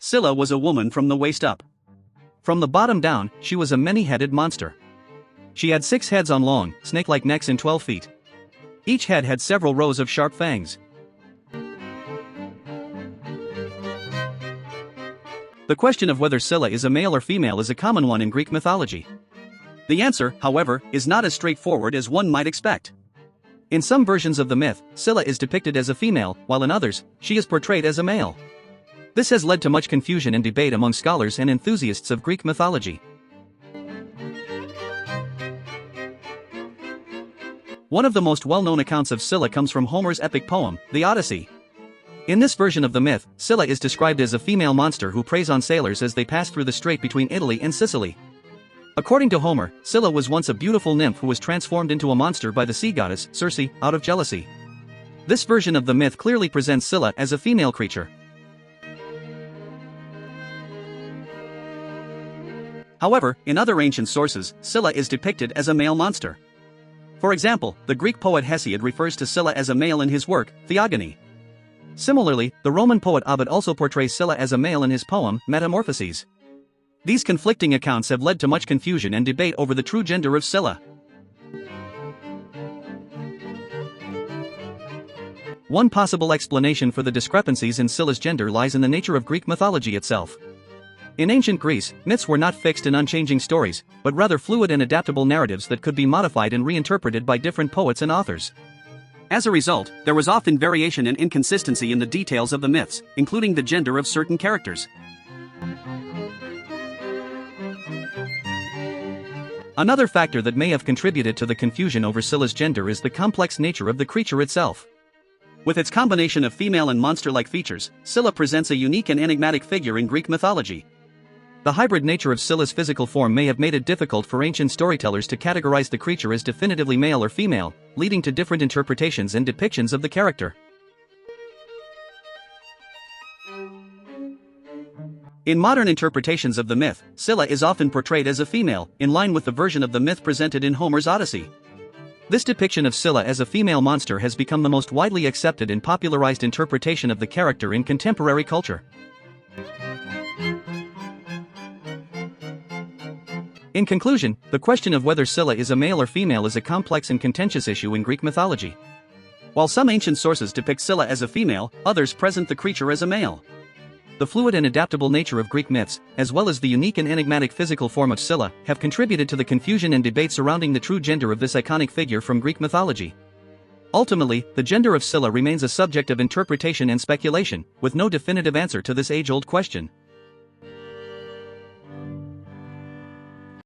Scylla was a woman from the waist up. From the bottom down, she was a many-headed monster. She had 6 heads on long, snake-like necks and 12 feet. Each head had several rows of sharp fangs. The question of whether Scylla is a male or female is a common one in Greek mythology. The answer, however, is not as straightforward as one might expect. In some versions of the myth, Scylla is depicted as a female, while in others, she is portrayed as a male. This has led to much confusion and debate among scholars and enthusiasts of Greek mythology. One of the most well-known accounts of Scylla comes from Homer's epic poem, the Odyssey. In this version of the myth, Scylla is described as a female monster who preys on sailors as they pass through the strait between Italy and Sicily. According to Homer, Scylla was once a beautiful nymph who was transformed into a monster by the sea goddess, Circe, out of jealousy. This version of the myth clearly presents Scylla as a female creature. However, in other ancient sources, Scylla is depicted as a male monster. For example, the Greek poet Hesiod refers to Scylla as a male in his work, Theogony. Similarly, the Roman poet Ovid also portrays Scylla as a male in his poem, Metamorphoses. These conflicting accounts have led to much confusion and debate over the true gender of Scylla. One possible explanation for the discrepancies in Scylla's gender lies in the nature of Greek mythology itself. In ancient Greece, myths were not fixed and unchanging stories, but rather fluid and adaptable narratives that could be modified and reinterpreted by different poets and authors. As a result, there was often variation and inconsistency in the details of the myths, including the gender of certain characters. Another factor that may have contributed to the confusion over Scylla's gender is the complex nature of the creature itself. With its combination of female and monster-like features, Scylla presents a unique and enigmatic figure in Greek mythology. The hybrid nature of Scylla's physical form may have made it difficult for ancient storytellers to categorize the creature as definitively male or female, leading to different interpretations and depictions of the character. In modern interpretations of the myth, Scylla is often portrayed as a female, in line with the version of the myth presented in Homer's Odyssey. This depiction of Scylla as a female monster has become the most widely accepted and popularized interpretation of the character in contemporary culture. In conclusion, the question of whether Scylla is a male or female is a complex and contentious issue in Greek mythology. While some ancient sources depict Scylla as a female, others present the creature as a male. The fluid and adaptable nature of Greek myths, as well as the unique and enigmatic physical form of Scylla, have contributed to the confusion and debate surrounding the true gender of this iconic figure from Greek mythology. Ultimately, the gender of Scylla remains a subject of interpretation and speculation, with no definitive answer to this age-old question.